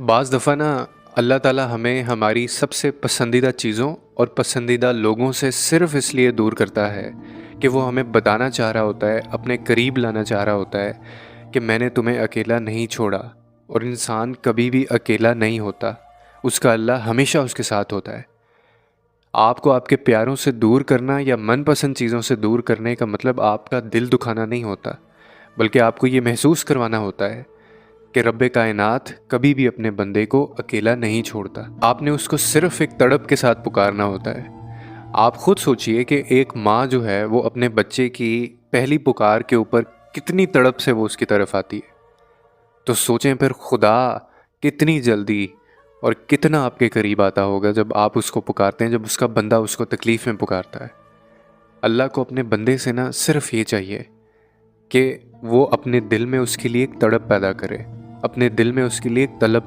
بعض دفعہ نا اللہ تعالیٰ ہمیں ہماری سب سے پسندیدہ چیزوں اور پسندیدہ لوگوں سے صرف اس لیے دور کرتا ہے کہ وہ ہمیں بتانا چاہ رہا ہوتا ہے، اپنے قریب لانا چاہ رہا ہوتا ہے کہ میں نے تمہیں اکیلا نہیں چھوڑا۔ اور انسان کبھی بھی اکیلا نہیں ہوتا، اس کا اللہ ہمیشہ اس کے ساتھ ہوتا ہے۔ آپ کو آپ کے پیاروں سے دور کرنا یا من پسند چیزوں سے دور کرنے کا مطلب آپ کا دل دکھانا نہیں ہوتا، بلکہ آپ کو یہ محسوس کروانا ہوتا ہے کہ رب کائنات کبھی بھی اپنے بندے کو اکیلا نہیں چھوڑتا۔ آپ نے اس کو صرف ایک تڑپ کے ساتھ پکارنا ہوتا ہے۔ آپ خود سوچئے کہ ایک ماں جو ہے وہ اپنے بچے کی پہلی پکار کے اوپر کتنی تڑپ سے وہ اس کی طرف آتی ہے، تو سوچیں پھر خدا کتنی جلدی اور کتنا آپ کے قریب آتا ہوگا جب آپ اس کو پکارتے ہیں، جب اس کا بندہ اس کو تکلیف میں پکارتا ہے۔ اللہ کو اپنے بندے سے نا صرف یہ چاہیے کہ وہ اپنے دل میں اس کے لیے ایک تڑپ پیدا کرے، اپنے دل میں اس کے لیے ایک طلب